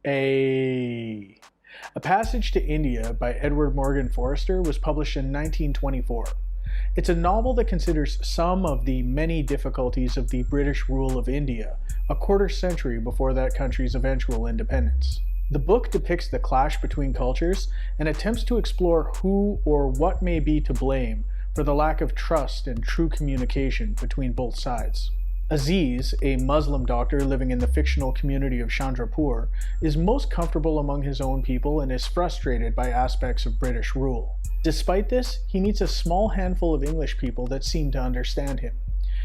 A Passage to India by Edward Morgan Forster was published in 1924. It's a novel that considers some of the many difficulties of the British rule of India, a quarter century before that country's eventual independence. The book depicts the clash between cultures and attempts to explore who or what may be to blame for the lack of trust and true communication between both sides. Aziz, a Muslim doctor living in the fictional community of Chandrapur, is most comfortable among his own people and is frustrated by aspects of British rule. Despite this, he meets a small handful of English people that seem to understand him.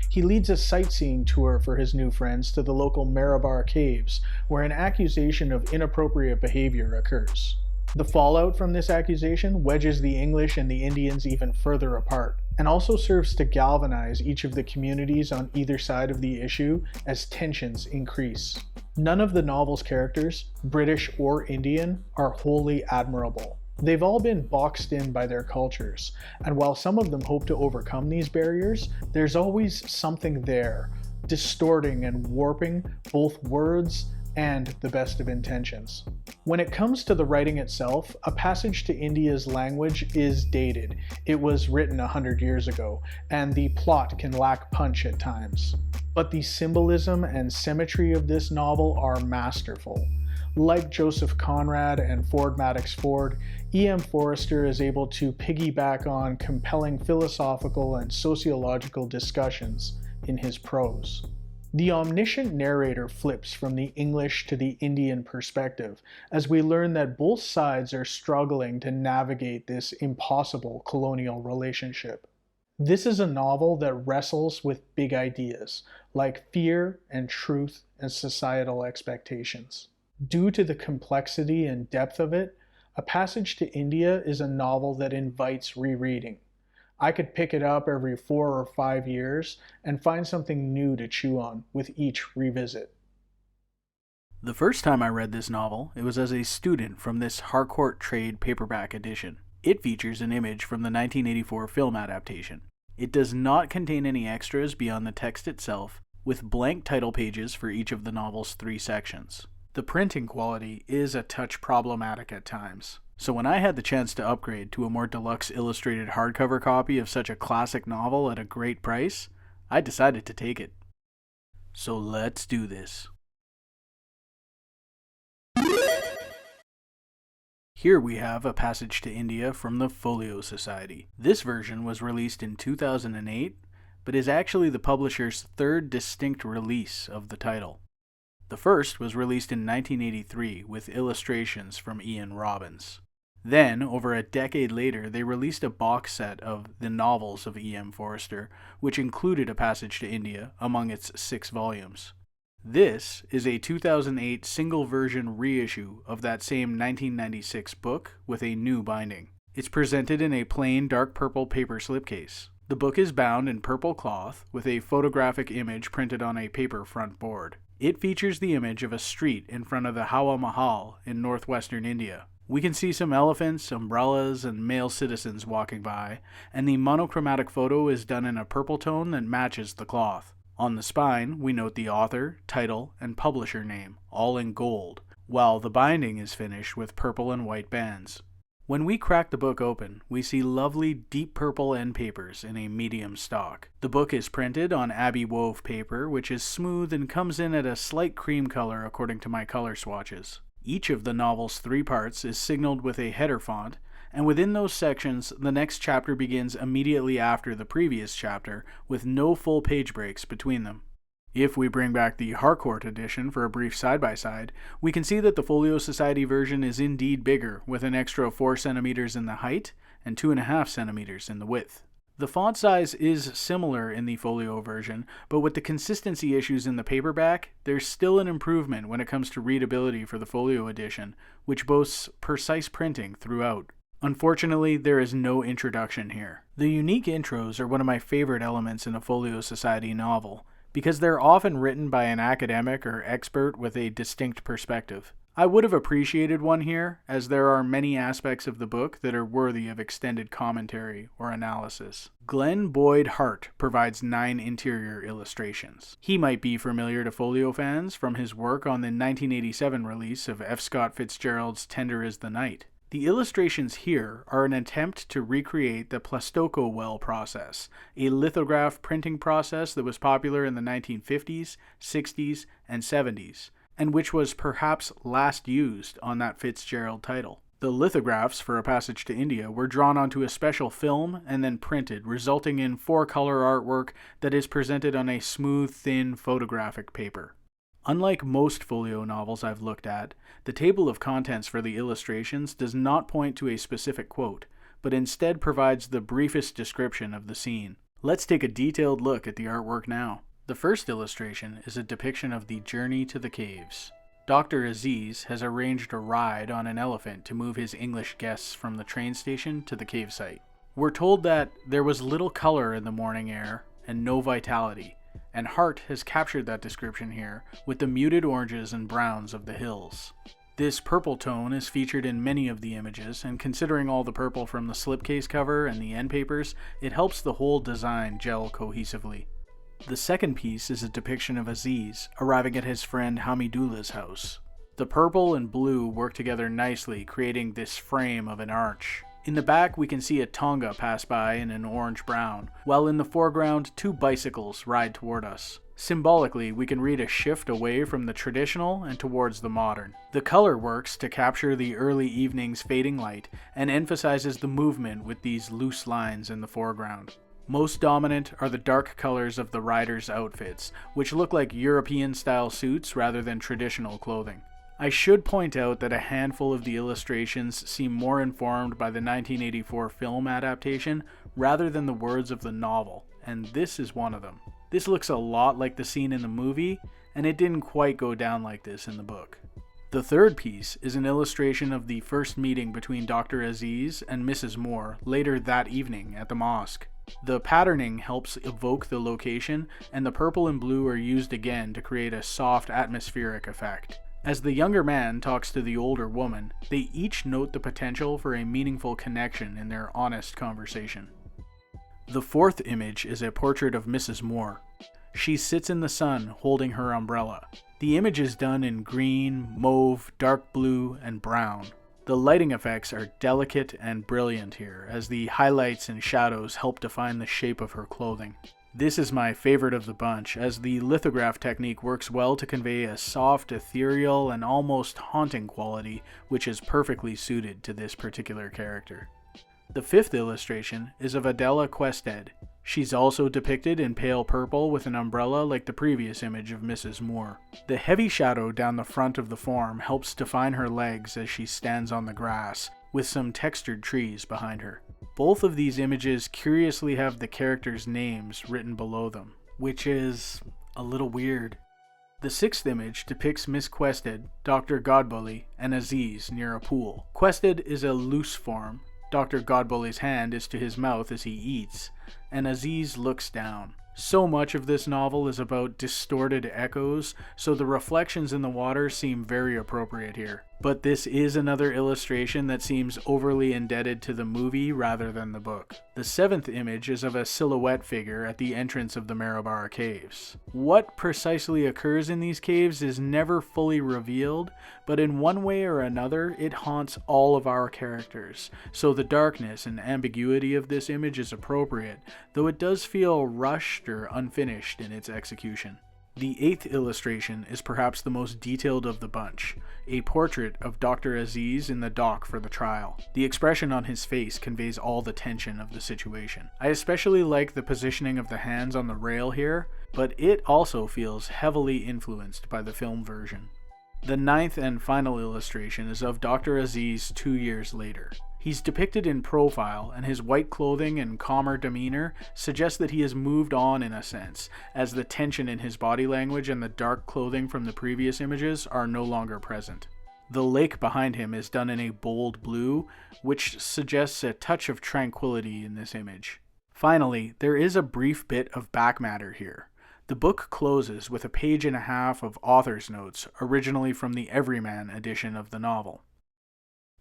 He leads a sightseeing tour for his new friends to the local Marabar caves, where an accusation of inappropriate behavior occurs. The fallout from this accusation wedges the English and the Indians even further apart, and also serves to galvanize each of the communities on either side of the issue as tensions increase. None of the novel's characters, British or Indian, are wholly admirable. They've all been boxed in by their cultures, and while some of them hope to overcome these barriers, there's always something there, distorting and warping both words and the best of intentions. When it comes to the writing itself, A Passage to India's language is dated. It was written 100 years ago, and the plot can lack punch at times. But the symbolism and symmetry of this novel are masterful. Like Joseph Conrad and Ford Madox Ford, E.M. Forster is able to piggyback on compelling philosophical and sociological discussions in his prose. The omniscient narrator flips from the English to the Indian perspective as we learn that both sides are struggling to navigate this impossible colonial relationship. This is a novel that wrestles with big ideas, like fear and truth and societal expectations. Due to the complexity and depth of it, A Passage to India is a novel that invites rereading. I could pick it up every 4 or 5 years and find something new to chew on with each revisit. The first time I read this novel, it was as a student from this Harcourt trade paperback edition. It features an image from the 1984 film adaptation. It does not contain any extras beyond the text itself, with blank title pages for each of the novel's 3 sections. The printing quality is a touch problematic at times, so when I had the chance to upgrade to a more deluxe illustrated hardcover copy of such a classic novel at a great price, I decided to take it. So let's do this. Here we have A Passage to India from the Folio Society. This version was released in 2008, but is actually the publisher's 3rd distinct release of the title. The first was released in 1983 with illustrations from Ian Robbins. Then, over a decade later, they released a box set of the novels of E.M. Forster, which included A Passage to India among its 6 volumes. This is a 2008 single version reissue of that same 1996 book with a new binding. It's presented in a plain dark purple paper slipcase. The book is bound in purple cloth with a photographic image printed on a paper front board. It features the image of a street in front of the Hawa Mahal in northwestern India. We can see some elephants, umbrellas, and male citizens walking by, and the monochromatic photo is done in a purple tone that matches the cloth. On the spine, we note the author, title, and publisher name, all in gold, while the binding is finished with purple and white bands. When we crack the book open, we see lovely deep purple end papers in a medium stock. The book is printed on Abbey wove paper, which is smooth and comes in at a slight cream color according to my color swatches. Each of the novel's 3 parts is signaled with a header font, and within those sections, the next chapter begins immediately after the previous chapter, with no full page breaks between them. If we bring back the Harcourt edition for a brief side-by-side, we can see that the Folio Society version is indeed bigger, with an extra 4 centimeters in the height and 2.5 centimeters in the width. The font size is similar in the Folio version, but with the consistency issues in the paperback, there's still an improvement when it comes to readability for the Folio edition, which boasts precise printing throughout. Unfortunately, there is no introduction here. The unique intros are one of my favorite elements in a Folio Society novel, because they're often written by an academic or expert with a distinct perspective. I would have appreciated one here, as there are many aspects of the book that are worthy of extended commentary or analysis. Glenn Boyd Hart provides 9 interior illustrations. He might be familiar to Folio fans from his work on the 1987 release of F. Scott Fitzgerald's Tender is the Night. The illustrations here are an attempt to recreate the Plastoco well process, a lithograph printing process that was popular in the 1950s, 60s, and 70s, and which was perhaps last used on that Fitzgerald title. The lithographs for A Passage to India were drawn onto a special film and then printed, resulting in 4-color artwork that is presented on a smooth, thin photographic paper. Unlike most folio novels I've looked at, the table of contents for the illustrations does not point to a specific quote, but instead provides the briefest description of the scene. Let's take a detailed look at the artwork now. The first illustration is a depiction of the journey to the caves. Dr. Aziz has arranged a ride on an elephant to move his English guests from the train station to the cave site. We're told that there was little color in the morning air and no vitality, and Hart has captured that description here with the muted oranges and browns of the hills. This purple tone is featured in many of the images, and considering all the purple from the slipcase cover and the end papers, it helps the whole design gel cohesively. The second piece is a depiction of Aziz arriving at his friend Hamidullah's house. The purple and blue work together nicely, creating this frame of an arch. In the back, we can see a Tonga pass by in an orange-brown, while in the foreground, 2 bicycles ride toward us. Symbolically, we can read a shift away from the traditional and towards the modern. The color works to capture the early evening's fading light and emphasizes the movement with these loose lines in the foreground. Most dominant are the dark colors of the riders' outfits, which look like European-style suits rather than traditional clothing. I should point out that a handful of the illustrations seem more informed by the 1984 film adaptation rather than the words of the novel, and this is one of them. This looks a lot like the scene in the movie, and it didn't quite go down like this in the book. The third piece is an illustration of the first meeting between Dr. Aziz and Mrs. Moore later that evening at the mosque. The patterning helps evoke the location, and the purple and blue are used again to create a soft atmospheric effect. As the younger man talks to the older woman, they each note the potential for a meaningful connection in their honest conversation. The fourth image is a portrait of Mrs. Moore. She sits in the sun holding her umbrella. The image is done in green, mauve, dark blue, and brown. The lighting effects are delicate and brilliant here, as the highlights and shadows help define the shape of her clothing. This is my favorite of the bunch, as the lithograph technique works well to convey a soft, ethereal, and almost haunting quality, which is perfectly suited to this particular character. The fifth illustration is of Adela Quested. She's also depicted in pale purple with an umbrella like the previous image of Mrs. Moore. The heavy shadow down the front of the form helps define her legs as she stands on the grass, with some textured trees behind her. Both of these images curiously have the characters' names written below them, which is a little weird. The sixth image depicts Miss Quested, Dr. Godbully, and Aziz near a pool. Quested is a loose form. Dr. Godbully's hand is to his mouth as he eats, and Aziz looks down. So much of this novel is about distorted echoes, so the reflections in the water seem very appropriate here. But this is another illustration that seems overly indebted to the movie rather than the book. The seventh image is of a silhouette figure at the entrance of the Maribara Caves. What precisely occurs in these caves is never fully revealed, but in one way or another it haunts all of our characters, so the darkness and ambiguity of this image is appropriate, though it does feel rushed or unfinished in its execution. The eighth illustration is perhaps the most detailed of the bunch, a portrait of Dr. Aziz in the dock for the trial. The expression on his face conveys all the tension of the situation. I especially like the positioning of the hands on the rail here, but it also feels heavily influenced by the film version. The ninth and final illustration is of Dr. Aziz 2 years later. He's depicted in profile, and his white clothing and calmer demeanor suggest that he has moved on in a sense, as the tension in his body language and the dark clothing from the previous images are no longer present. The lake behind him is done in a bold blue, which suggests a touch of tranquility in this image. Finally, there is a brief bit of back matter here. The book closes with a page and a half of author's notes, originally from the Everyman edition of the novel.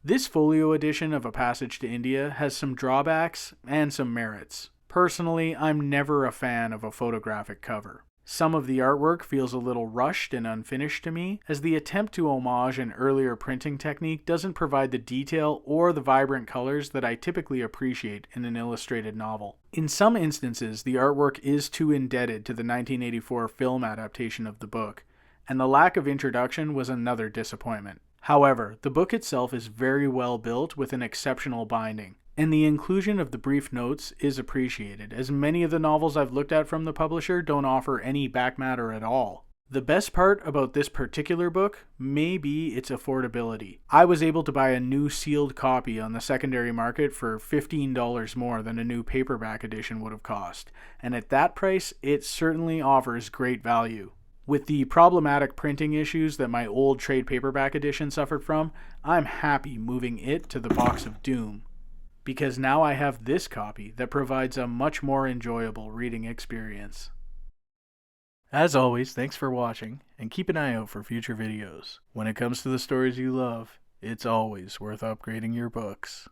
This folio edition of A Passage to India has some drawbacks and some merits. Personally, I'm never a fan of a photographic cover. Some of the artwork feels a little rushed and unfinished to me, as the attempt to homage an earlier printing technique doesn't provide the detail or the vibrant colors that I typically appreciate in an illustrated novel. In some instances, the artwork is too indebted to the 1984 film adaptation of the book, and the lack of introduction was another disappointment. However, the book itself is very well built with an exceptional binding, and the inclusion of the brief notes is appreciated, as many of the novels I've looked at from the publisher don't offer any back matter at all. The best part about this particular book may be its affordability. I was able to buy a new sealed copy on the secondary market for $15 more than a new paperback edition would have cost, and at that price, it certainly offers great value. With the problematic printing issues that my old trade paperback edition suffered from, I'm happy moving it to the box of doom, because now I have this copy that provides a much more enjoyable reading experience. As always, thanks for watching, and keep an eye out for future videos. When it comes to the stories you love, it's always worth upgrading your books.